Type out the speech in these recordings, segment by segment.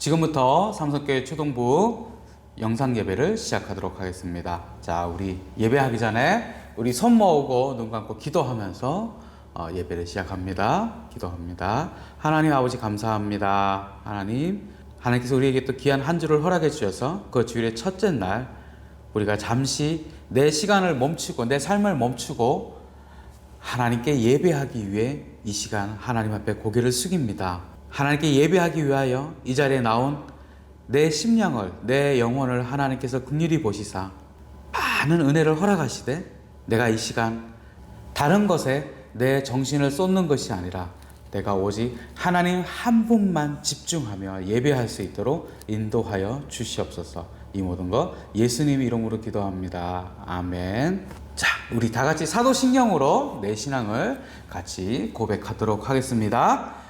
지금부터 삼성교회 초동부 영상 예배를 시작하도록 하겠습니다. 자, 우리 예배하기 전에 우리 손 모으고 눈 감고 기도하면서 예배를 시작합니다. 기도합니다. 하나님 아버지 감사합니다. 하나님께서 우리에게 또 귀한 한 주를 허락해 주셔서 그 주일의 첫째 날 우리가 잠시 내 시간을 멈추고 내 삶을 멈추고 하나님께 예배하기 위해 이 시간 하나님 앞에 고개를 숙입니다. 하나님께 예배하기 위하여 이 자리에 나온 내 심령을, 내 영혼을 하나님께서 긍휼히 보시사 많은 은혜를 허락하시되 내가 이 시간 다른 것에 내 정신을 쏟는 것이 아니라 내가 오직 하나님 한 분만 집중하며 예배할 수 있도록 인도하여 주시옵소서. 이 모든 것 예수님 이름으로 기도합니다. 아멘. 자, 우리 다 같이 사도신경으로 내 신앙을 같이 고백하도록 하겠습니다.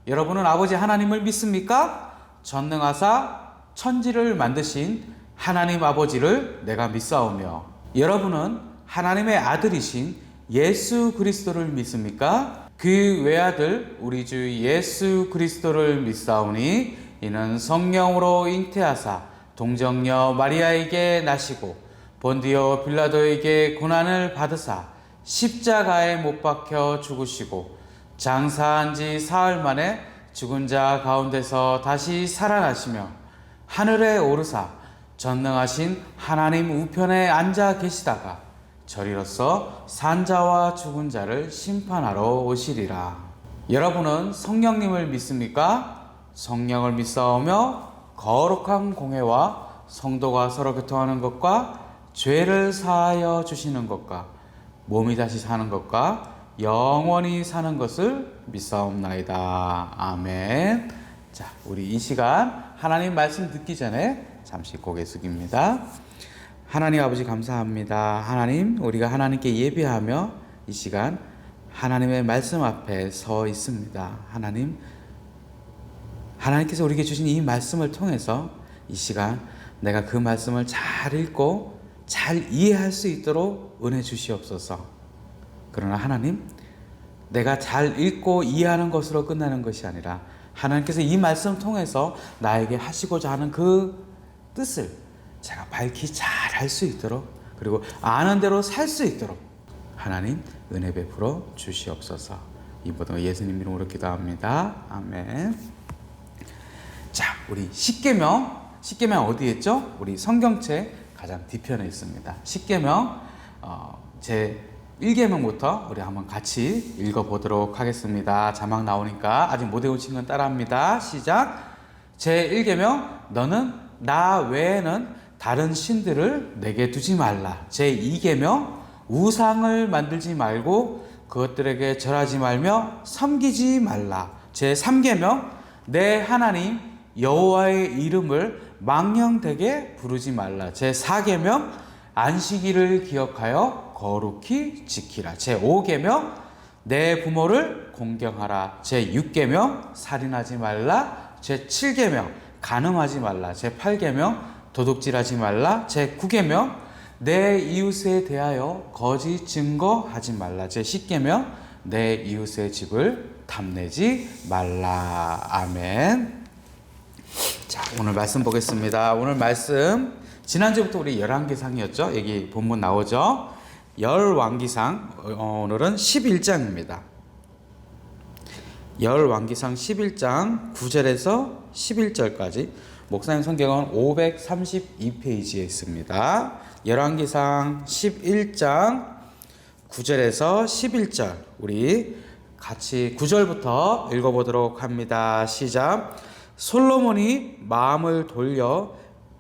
여러분은 아버지 하나님을 믿습니까? 전능하사 천지를 만드신 하나님 아버지를 내가 믿사오며, 여러분은 하나님의 아들이신 예수 그리스도를 믿습니까? 그 외아들 우리 주 예수 그리스도를 믿사오니 이는 성령으로 잉태하사 동정녀 마리아에게 나시고 본디오 빌라도에게 고난을 받으사 십자가에 못 박혀 죽으시고 장사한 지 사흘 만에 죽은 자 가운데서 다시 살아나시며 하늘에 오르사 전능하신 하나님 우편에 앉아 계시다가 저리로서 산자와 죽은 자를 심판하러 오시리라. 여러분은 성령님을 믿습니까? 성령을 믿사오며 거룩한 공회와 성도가 서로 교통하는 것과 죄를 사하여 주시는 것과 몸이 다시 사는 것과 영원히 사는 것을 믿사옵나이다. 아멘. 자, 우리 이 시간 하나님 말씀 듣기 전에 잠시 고개 숙입니다. 하나님 아버지 감사합니다. 하나님, 우리가 하나님께 예배하며 이 시간 하나님의 말씀 앞에 서 있습니다. 하나님께서 우리에게 주신 이 말씀을 통해서 이 시간 내가 그 말씀을 잘 읽고 잘 이해할 수 있도록 은혜 주시옵소서. 그러나 하나님, 내가 잘 읽고 이해하는 것으로 끝나는 것이 아니라 하나님께서 이 말씀 통해서 나에게 하시고자 하는 그 뜻을 제가 밝히 잘 할 수 있도록, 그리고 아는 대로 살 수 있도록 하나님 은혜 베풀어 주시옵소서. 이 모든 거 예수님 이름으로 기도합니다. 아멘. 자, 우리 십계명 어디에 있죠? 우리 성경책 가장 뒤편에 있습니다. 십계명 제 1계명부터 우리 한번 같이 읽어보도록 하겠습니다. 자막 나오니까 아직 못 외우신 건 따라합니다. 시작. 제 1계명 너는 나 외에는 다른 신들을 내게 두지 말라. 제 2계명 우상을 만들지 말고 그것들에게 절하지 말며 섬기지 말라. 제 3계명 내 하나님 여호와의 이름을 망령되게 부르지 말라. 제 4계명 안식일을 기억하여 거룩히 지키라. 제 5계명 내 부모를 공경하라. 제 6계명 살인하지 말라. 제 7계명 간음하지 말라. 제 8계명 도둑질하지 말라. 제 9계명 내 이웃에 대하여 거짓 증거하지 말라. 제 10계명 내 이웃의 집을 탐내지 말라. 아멘. 자, 오늘 말씀 보겠습니다. 오늘 말씀 지난주부터 우리 열왕기상이었죠. 여기 본문 나오죠. 열왕기상 오늘은 11장입니다. 열왕기상 11장 9절에서 11절까지 목사님 성경은 532페이지에 있습니다. 열왕기상 11장 9절에서 11절 우리 같이 9절부터 읽어보도록 합니다. 시작. 솔로몬이 마음을 돌려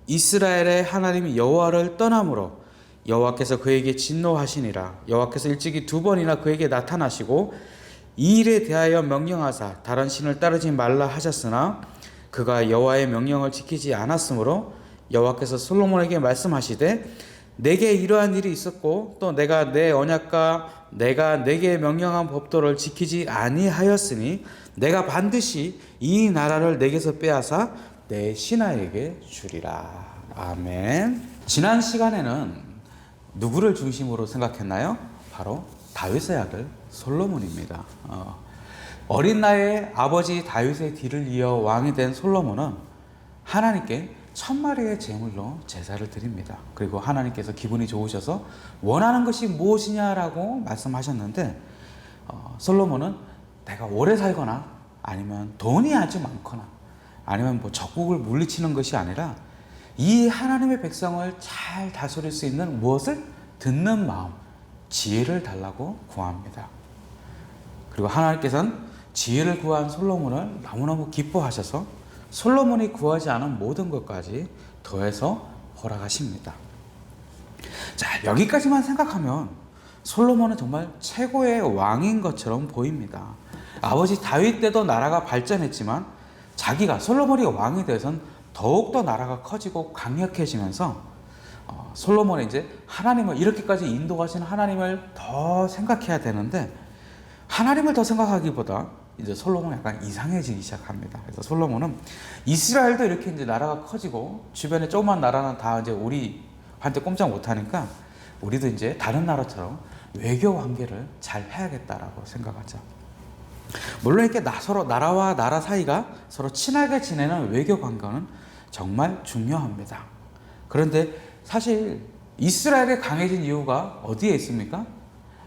이스라엘의 하나님 여호와를 떠남으로 여호와께서 그에게 진노하시니라. 여호와께서 일찍이 2번이나 그에게 나타나시고 이 일에 대하여 명령하사 다른 신을 따르지 말라 하셨으나 그가 여호와의 명령을 지키지 않았으므로 여호와께서 솔로몬에게 말씀하시되 내게 이러한 일이 있었고 또 내가 내 언약과 내가 내게 명령한 법도를 지키지 아니하였으니 내가 반드시 이 나라를 내게서 빼앗아 내 신하에게 주리라. 아멘. 지난 시간에는 누구를 중심으로 생각했나요? 바로 다윗의 아들 솔로몬입니다. 어린 나이에 아버지 다윗의 뒤를 이어 왕이 된 솔로몬은 하나님께 1000마리의 제물로 제사를 드립니다. 그리고 하나님께서 기분이 좋으셔서 원하는 것이 무엇이냐라고 말씀하셨는데, 솔로몬은 내가 오래 살거나 아니면 돈이 아주 많거나 아니면 뭐 적국을 물리치는 것이 아니라 이 하나님의 백성을 잘 다스릴 수 있는 무엇을 듣는 마음, 지혜를 달라고 구합니다. 그리고 하나님께서는 지혜를 구한 솔로몬을 너무너무 기뻐하셔서 솔로몬이 구하지 않은 모든 것까지 더해서 허락하십니다. 자, 여기까지만 생각하면 솔로몬은 정말 최고의 왕인 것처럼 보입니다. 아버지 다윗 때도 나라가 발전했지만 자기가 솔로몬이 왕이 되어서는 더욱더 나라가 커지고 강력해지면서 솔로몬은 이제 하나님을 이렇게까지 인도하신 하나님을 더 생각해야 되는데, 하나님을 더 생각하기보다 이제 솔로몬은 약간 이상해지기 시작합니다. 그래서 솔로몬은 이스라엘도 이렇게 이제 나라가 커지고 주변에 조그만 나라는 다 이제 우리한테 꼼짝 못하니까 우리도 이제 다른 나라처럼 외교 관계를 잘 해야겠다라고 생각하죠. 물론 이렇게 서로 나라와 나라 사이가 서로 친하게 지내는 외교 관계는 정말 중요합니다. 그런데 사실 이스라엘이 강해진 이유가 어디에 있습니까?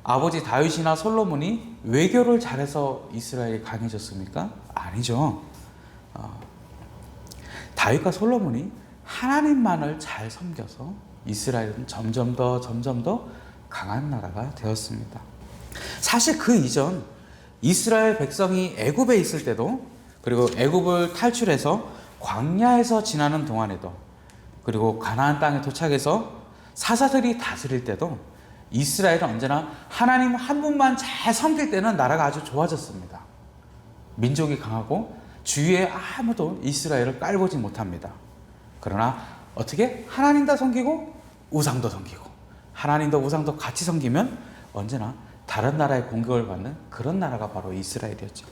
아버지 다윗이나 솔로몬이 외교를 잘해서 이스라엘이 강해졌습니까? 아니죠. 다윗과 솔로몬이 하나님만을 잘 섬겨서 이스라엘은 점점 더 강한 나라가 되었습니다. 사실 그 이전 이스라엘 백성이 애굽에 있을 때도, 그리고 애굽을 탈출해서 광야에서 지나는 동안에도, 그리고 가나안 땅에 도착해서 사사들이 다스릴 때도 이스라엘은 언제나 하나님 한 분만 잘 섬길 때는 나라가 아주 좋아졌습니다. 민족이 강하고 주위에 아무도 이스라엘을 깔보지 못합니다. 그러나 어떻게 하나님도 섬기고 우상도 섬기고 하나님도 우상도 같이 섬기면 언제나 다른 나라의 공격을 받는 그런 나라가 바로 이스라엘이었죠.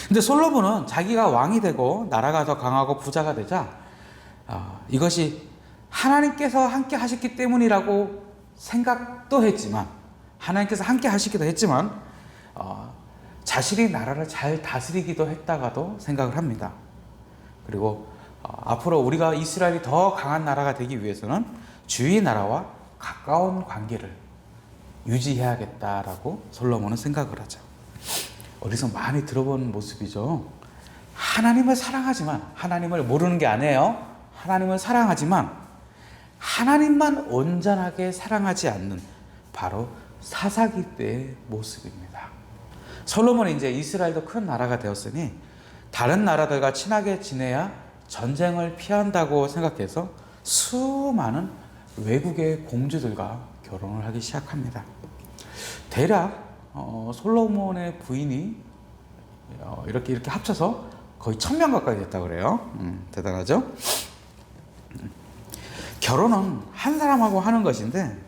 근데 솔로몬은 자기가 왕이 되고 나라가 더 강하고 부자가 되자 이것이 하나님께서 함께 하셨기 때문이라고 생각도 했지만, 하나님께서 함께 하시기도 했지만 자신이 나라를 잘 다스리기도 했다가도 생각을 합니다. 그리고 앞으로 우리가 이스라엘이 더 강한 나라가 되기 위해서는 주위 나라와 가까운 관계를 유지해야겠다라고 솔로몬은 생각을 하죠. 어디서 많이 들어본 모습이죠. 하나님을 사랑하지만, 하나님을 모르는 게 아니에요. 하나님을 사랑하지만 하나님만 온전하게 사랑하지 않는 바로 사사기 때의 모습입니다. 솔로몬이 이제 이스라엘도 큰 나라가 되었으니 다른 나라들과 친하게 지내야 전쟁을 피한다고 생각해서 수많은 외국의 공주들과 결혼을 하기 시작합니다. 대략 솔로몬의 부인이 이렇게 합쳐서 거의 1000명 가까이 됐다고 그래요. 대단하죠? 결혼은 한 사람하고 하는 것인데,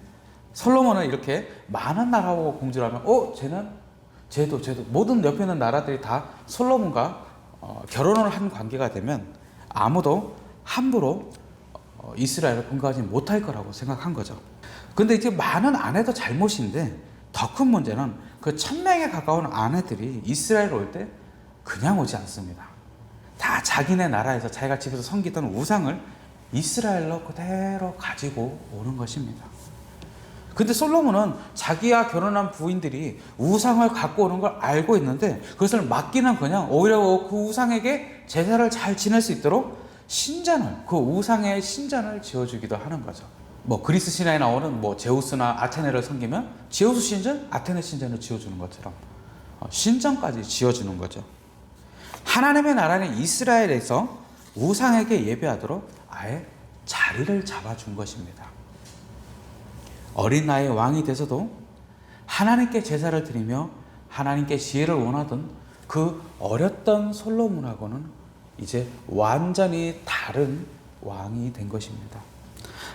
솔로몬은 이렇게 많은 나라하고 공주를 하면 쟤도 모든 옆에 있는 나라들이 다 솔로몬과 결혼을 한 관계가 되면 아무도 함부로 이스라엘을 공격하지 못할 거라고 생각한 거죠. 근데 이제 많은 아내도 잘못인데, 더 큰 문제는 그 1000명에 가까운 아내들이 이스라엘 올 때 그냥 오지 않습니다. 다 자기네 나라에서 자기가 집에서 섬기던 우상을 이스라엘로 그대로 가지고 오는 것입니다. 근데 솔로몬은 자기와 결혼한 부인들이 우상을 갖고 오는 걸 알고 있는데, 그것을 막기는 그냥 오히려 그 우상에게 제사를 잘 지낼 수 있도록 그 우상의 신전을 지어주기도 하는 거죠. 그리스 신화에 나오는 제우스나 아테네를 섬기면 제우스 신전, 아테네 신전을 지어주는 것처럼 신전까지 지어주는 거죠. 하나님의 나라는 이스라엘에서 우상에게 예배하도록 아예 자리를 잡아준 것입니다. 어린 나이에 왕이 돼서도 하나님께 제사를 드리며 하나님께 지혜를 원하던 그 어렸던 솔로몬하고는 이제 완전히 다른 왕이 된 것입니다.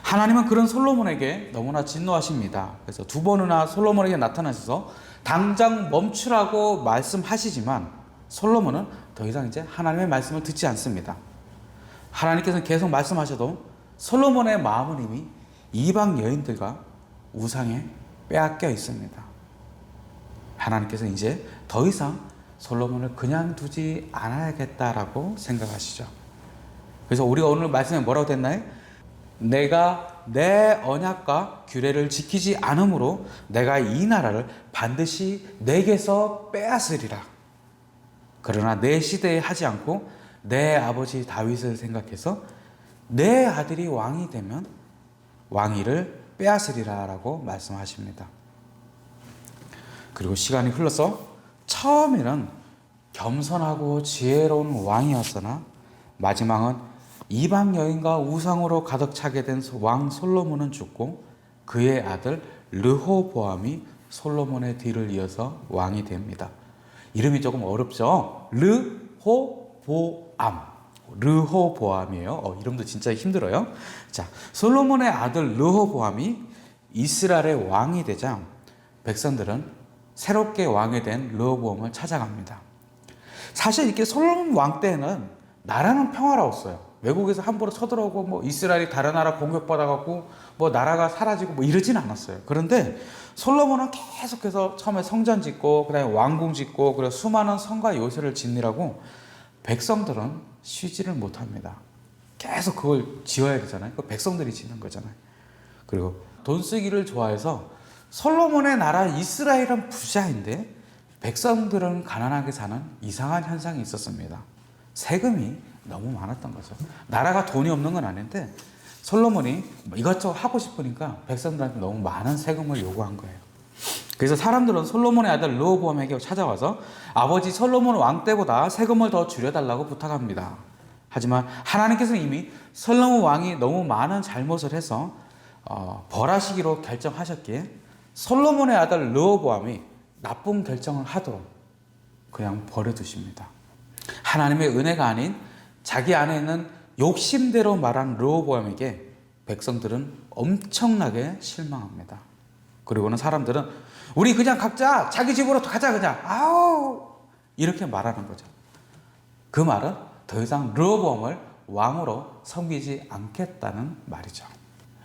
하나님은 그런 솔로몬에게 너무나 진노하십니다. 그래서 2번이나 솔로몬에게 나타나셔서 당장 멈추라고 말씀하시지만 솔로몬은 더 이상 이제 하나님의 말씀을 듣지 않습니다. 하나님께서는 계속 말씀하셔도 솔로몬의 마음은 이미 이방 여인들과 우상에 빼앗겨 있습니다. 하나님께서 이제 더 이상 솔로몬을 그냥 두지 않아야겠다라고 생각하시죠. 그래서 우리가 오늘 말씀에 뭐라고 됐나요? 내가 내 언약과 규례를 지키지 않으므로 내가 이 나라를 반드시 내게서 빼앗으리라. 그러나 내 시대에 하지 않고 내 아버지 다윗을 생각해서 내 아들이 왕이 되면 왕위를 빼앗으리라 라고 말씀하십니다. 그리고 시간이 흘러서 처음에는 겸손하고 지혜로운 왕이었으나 마지막은 이방 여인과 우상으로 가득 차게 된 왕 솔로몬은 죽고 그의 아들 르호보암이 솔로몬의 뒤를 이어서 왕이 됩니다. 이름이 조금 어렵죠? 르호보암이에요. 이름도 진짜 힘들어요. 자, 솔로몬의 아들 르호보암이 이스라엘의 왕이 되자 백성들은 새롭게 왕이 된 르호보암을 찾아갑니다. 사실 이렇게 솔로몬 왕 때는 나라는 평화로웠어요. 외국에서 함부로 쳐들어오고 뭐 이스라엘이 다른 나라 공격받아갖고 뭐 나라가 사라지고 뭐 이러진 않았어요. 그런데 솔로몬은 계속해서 처음에 성전 짓고 그다음에 왕궁 짓고 그리고 수많은 성과 요새를 짓느라고 백성들은 쉬지를 못합니다. 계속 그걸 지어야 되잖아요. 그 백성들이 짓는 거잖아요. 그리고 돈 쓰기를 좋아해서 솔로몬의 나라 이스라엘은 부자인데 백성들은 가난하게 사는 이상한 현상이 있었습니다. 세금이 너무 많았던 거죠. 나라가 돈이 없는 건 아닌데 솔로몬이 이것저것 하고 싶으니까 백성들한테 너무 많은 세금을 요구한 거예요. 그래서 사람들은 솔로몬의 아들 르호보암에게 찾아와서 아버지 솔로몬 왕 때보다 세금을 더 줄여달라고 부탁합니다. 하지만 하나님께서는 이미 솔로몬 왕이 너무 많은 잘못을 해서 벌하시기로 결정하셨기에 솔로몬의 아들 르호보암이 나쁜 결정을 하도록 그냥 버려두십니다. 하나님의 은혜가 아닌 자기 안에 있는 욕심대로 말한 르호보암에게 백성들은 엄청나게 실망합니다. 그리고는 사람들은 우리 그냥 각자 자기 집으로 가자 그냥 이렇게 말하는 거죠. 그 말은 더 이상 르호보암을 왕으로 섬기지 않겠다는 말이죠.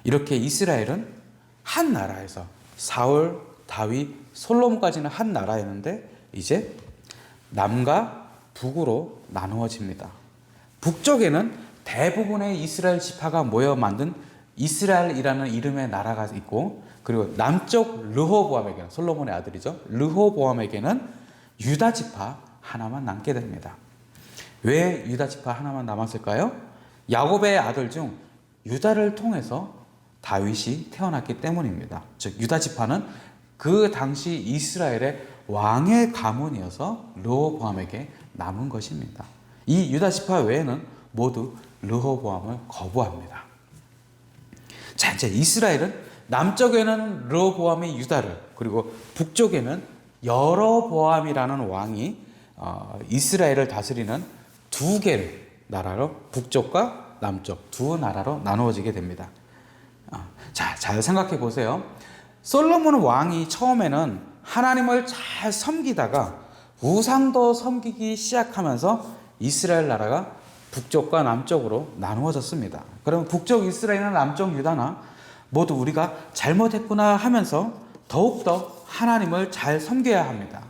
이렇게 이스라엘은 한 나라에서 사울, 다윗, 솔로몬까지는 한 나라였는데 이제 남과 북으로 나누어집니다. 북쪽에는 대부분의 이스라엘 지파가 모여 만든 이스라엘이라는 이름의 나라가 있고 그리고 남쪽 르호보암에게는 솔로몬의 아들이죠. 르호보암에게는 유다 지파 하나만 남게 됩니다. 왜 유다 지파 하나만 남았을까요? 야곱의 아들 중 유다를 통해서 다윗이 태어났기 때문입니다. 즉 유다 지파는 그 당시 이스라엘의 왕의 가문이어서 르호보암에게 남은 것입니다. 이 유다 지파 외에는 모두 르호보암을 거부합니다. 자, 이제 이스라엘은 남쪽에는 르호보암이 유다를 그리고 북쪽에는 여로보암이라는 왕이 이스라엘을 다스리는 두 개의 나라로 북쪽과 남쪽 두 나라로 나누어지게 됩니다. 자, 잘 생각해 보세요. 솔로몬 왕이 처음에는 하나님을 잘 섬기다가 우상도 섬기기 시작하면서 이스라엘 나라가 북쪽과 남쪽으로 나누어졌습니다. 그러면 북쪽 이스라엘이나 남쪽 유다나 모두 우리가 잘못했구나 하면서 더욱더 하나님을 잘 섬겨야 합니다.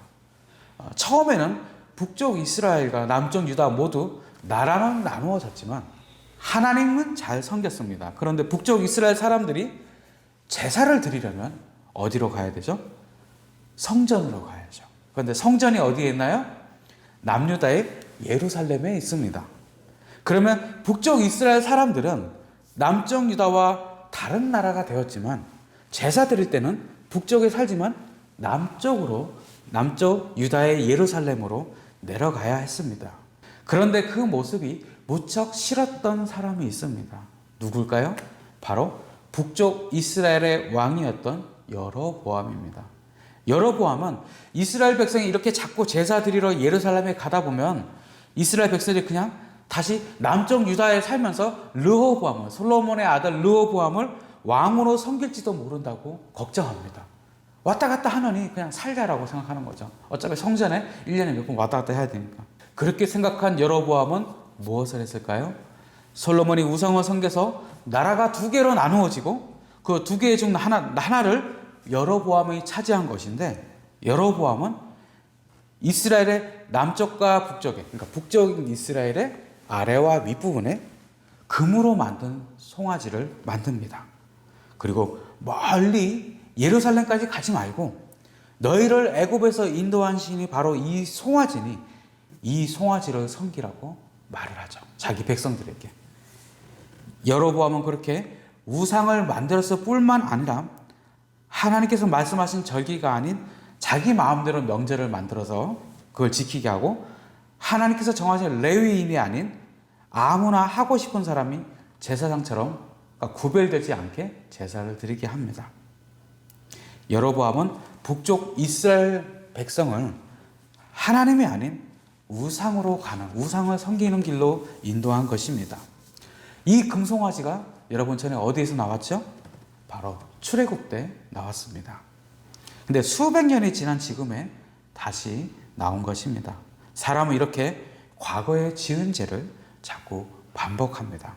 처음에는 북쪽 이스라엘과 남쪽 유다 모두 나라는 나누어졌지만 하나님은 잘 섬겼습니다. 그런데 북쪽 이스라엘 사람들이 제사를 드리려면 어디로 가야 되죠? 성전으로 가야죠. 그런데 성전이 어디에 있나요? 남유다의 예루살렘에 있습니다. 그러면 북쪽 이스라엘 사람들은 남쪽 유다와 다른 나라가 되었지만 제사 드릴 때는 북쪽에 살지만 남쪽 유다의 예루살렘으로 내려가야 했습니다. 그런데 그 모습이 무척 싫었던 사람이 있습니다. 누굴까요? 바로 북쪽 이스라엘의 왕이었던 여로보암입니다. 여로보암은 이스라엘 백성이 이렇게 자꾸 제사 드리러 예루살렘에 가다 보면 이스라엘 백성들이 그냥 다시 남쪽 유다에 살면서 르호보암을 솔로몬의 아들 르호보암을 왕으로 섬길지도 모른다고 걱정합니다. 왔다 갔다 하느니 그냥 살자라고 생각하는 거죠. 어차피 성전에 1년에 몇 번 왔다 갔다 해야 되니까. 그렇게 생각한 여로보암은 무엇을 했을까요? 솔로몬이 우상을 섬겨서 나라가 두 개로 나누어지고 그 두 개 중 하나를 여로보암이 차지한 것인데 여로보암은 이스라엘의 남쪽과 북쪽에 그러니까 북쪽 이스라엘의 아래와 윗부분에 금으로 만든 송아지를 만듭니다. 그리고 멀리 예루살렘까지 가지 말고 너희를 애굽에서 인도한 신이 바로 이 송아지니 이 송아지를 섬기라고 말을 하죠. 자기 백성들에게. 여로보암은 그렇게 우상을 만들었을 뿐만 아니라 하나님께서 말씀하신 절기가 아닌 자기 마음대로 명절을 만들어서 그걸 지키게 하고 하나님께서 정하신 레위인이 아닌 아무나 하고 싶은 사람이 제사장처럼 구별되지 않게 제사를 드리게 합니다. 여로보암은 북쪽 이스라엘 백성을 하나님이 아닌 우상으로 가는, 우상을 섬기는 길로 인도한 것입니다. 이 금송아지가 여러분 전에 어디에서 나왔죠? 바로 출애굽 때 나왔습니다. 근데 수백 년이 지난 지금에 다시 나온 것입니다. 사람은 이렇게 과거에 지은 죄를 자꾸 반복합니다.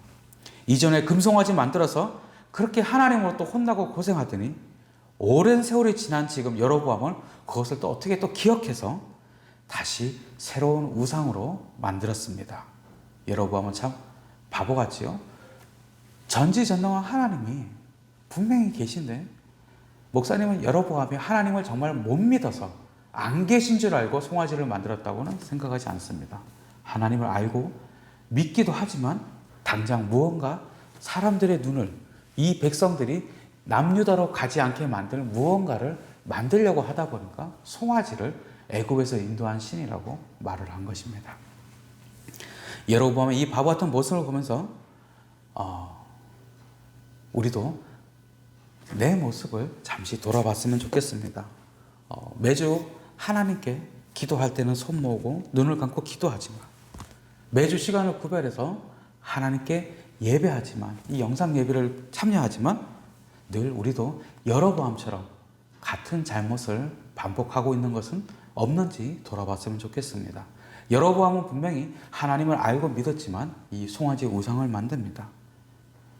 이전에 금송아지 만들어서 그렇게 하나님으로 또 혼나고 고생하더니 오랜 세월이 지난 지금 여로보암은 그것을 또 어떻게 또 기억해서 다시 새로운 우상으로 만들었습니다. 여로보암은 참 바보 같지요? 전지전능한 하나님이 분명히 계신데 목사님은 여로보암이 하나님을 정말 못 믿어서 안 계신 줄 알고 송아지를 만들었다고는 생각하지 않습니다. 하나님을 알고 믿기도 하지만 당장 무언가 사람들의 눈을 이 백성들이 남유다로 가지 않게 만들 무언가를 만들려고 하다 보니까 송아지를 애굽에서 인도한 신이라고 말을 한 것입니다. 여로보암의 이 바보 같은 모습을 보면서 우리도 내 모습을 잠시 돌아봤으면 좋겠습니다. 매주 하나님께 기도할 때는 손 모으고 눈을 감고 기도하지만 매주 시간을 구별해서 하나님께 예배하지만 이 영상 예배를 참여하지만 늘 우리도 여로보암처럼 같은 잘못을 반복하고 있는 것은 없는지 돌아봤으면 좋겠습니다. 여로보암은 분명히 하나님을 알고 믿었지만 이 송아지 우상을 만듭니다.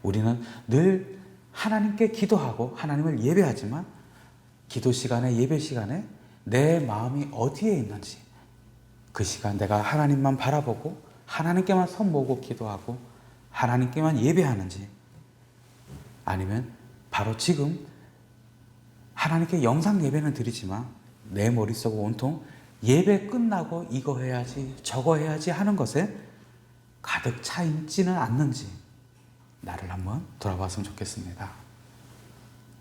우리는 늘 하나님께 기도하고 하나님을 예배하지만 기도 시간에 예배 시간에 내 마음이 어디에 있는지 그 시간 내가 하나님만 바라보고 하나님께만 손 모으고 기도하고 하나님께만 예배하는지 아니면 바로 지금 하나님께 영상 예배는 드리지만 내 머릿속은 온통 예배 끝나고 이거 해야지 저거 해야지 하는 것에 가득 차 있지는 않는지 나를 한번 돌아봤으면 좋겠습니다.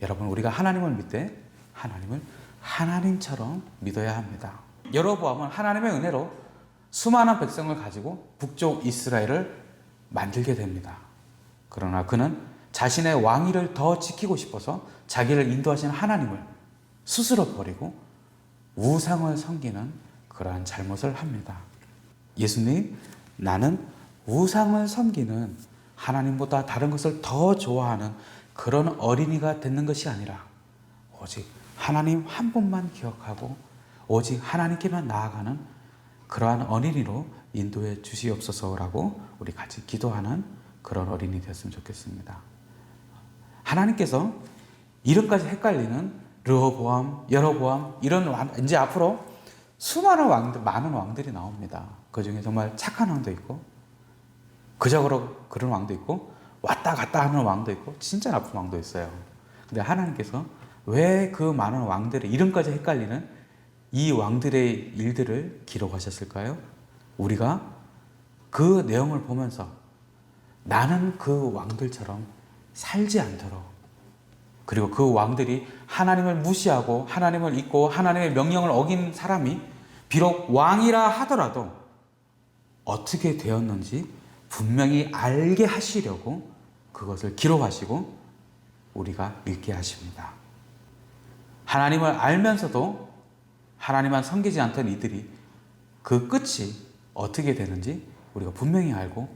여러분 우리가 하나님을 믿되 하나님을 하나님처럼 믿어야 합니다. 여로보암은 하나님의 은혜로 수많은 백성을 가지고 북쪽 이스라엘을 만들게 됩니다. 그러나 그는 자신의 왕위를 더 지키고 싶어서 자기를 인도하신 하나님을 스스로 버리고 우상을 섬기는 그러한 잘못을 합니다. 예수님, 나는 우상을 섬기는 하나님보다 다른 것을 더 좋아하는 그런 어린이가 되는 것이 아니라 오직 하나님 한 분만 기억하고 오직 하나님께만 나아가는 그러한 어린이로 인도해 주시옵소서라고 우리 같이 기도하는 그런 어린이 되었으면 좋겠습니다. 하나님께서 이름까지 헷갈리는 르호보암, 여로보암 이런 이제 앞으로 수많은 왕들, 많은 왕들이 나옵니다. 그 중에 정말 착한 왕도 있고 그저그로 그런 왕도 있고 왔다 갔다 하는 왕도 있고 진짜 나쁜 왕도 있어요. 근데 하나님께서 왜 그 많은 왕들의 이름까지 헷갈리는 이 왕들의 일들을 기록하셨을까요? 우리가 그 내용을 보면서 나는 그 왕들처럼 살지 않도록 그리고 그 왕들이 하나님을 무시하고 하나님을 잊고 하나님의 명령을 어긴 사람이 비록 왕이라 하더라도 어떻게 되었는지 분명히 알게 하시려고 그것을 기록하시고 우리가 읽게 하십니다. 하나님을 알면서도 하나님만 섬기지 않던 이들이 그 끝이 어떻게 되는지 우리가 분명히 알고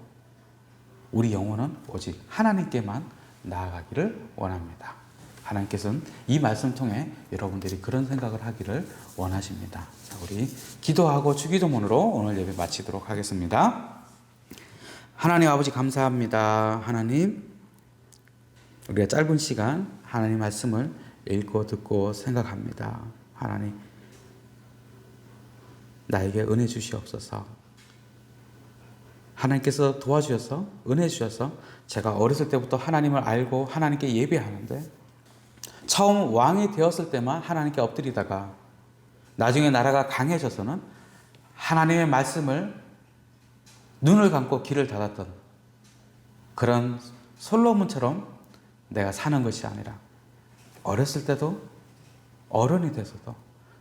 우리 영혼은 오직 하나님께만 나아가기를 원합니다. 하나님께서는 이 말씀 통해 여러분들이 그런 생각을 하기를 원하십니다. 자, 우리 기도하고 주기도문으로 오늘 예배 마치도록 하겠습니다. 하나님 아버지 감사합니다. 하나님 우리가 짧은 시간 하나님 말씀을 읽고 듣고 생각합니다. 하나님 나에게 은혜 주시옵소서. 하나님께서 도와주셔서 은혜 주셔서 제가 어렸을 때부터 하나님을 알고 하나님께 예배하는데 처음 왕이 되었을 때만 하나님께 엎드리다가 나중에 나라가 강해져서는 하나님의 말씀을 눈을 감고 귀를 닫았던 그런 솔로몬처럼 내가 사는 것이 아니라 어렸을 때도 어른이 돼서도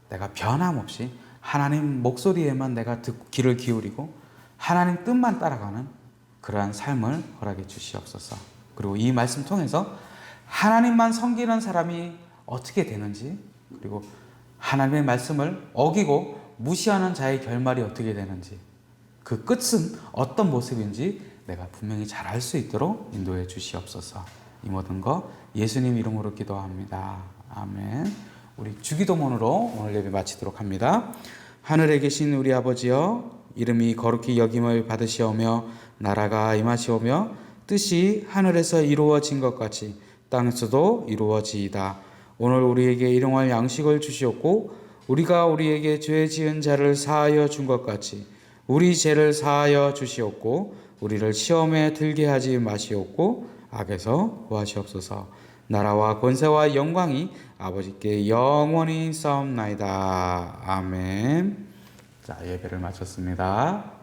내가 변함없이 하나님 목소리에만 내가 귀를 기울이고 하나님 뜻만 따라가는 그러한 삶을 허락해 주시옵소서. 그리고 이 말씀 통해서 하나님만 섬기는 사람이 어떻게 되는지, 그리고 하나님의 말씀을 어기고 무시하는 자의 결말이 어떻게 되는지, 그 끝은 어떤 모습인지 내가 분명히 잘 알 수 있도록 인도해 주시옵소서. 이 모든 거 예수님 이름으로 기도합니다. 아멘. 우리 주기도문으로 오늘 예배 마치도록 합니다. 하늘에 계신 우리 아버지여, 이름이 거룩히 여김을 받으시오며 나라가 임하시오며 뜻이 하늘에서 이루어진 것 같이 땅에서도 이루어지이다. 오늘 우리에게 일용할 양식을 주시옵고 우리가 우리에게 죄 지은 자를 사하여 준 것 같이 우리 죄를 사하여 주시옵고 우리를 시험에 들게 하지 마시옵고 악에서 구하시옵소서. 나라와 권세와 영광이 아버지께 영원히 싸움나이다. 아멘. 자, 예배를 마쳤습니다.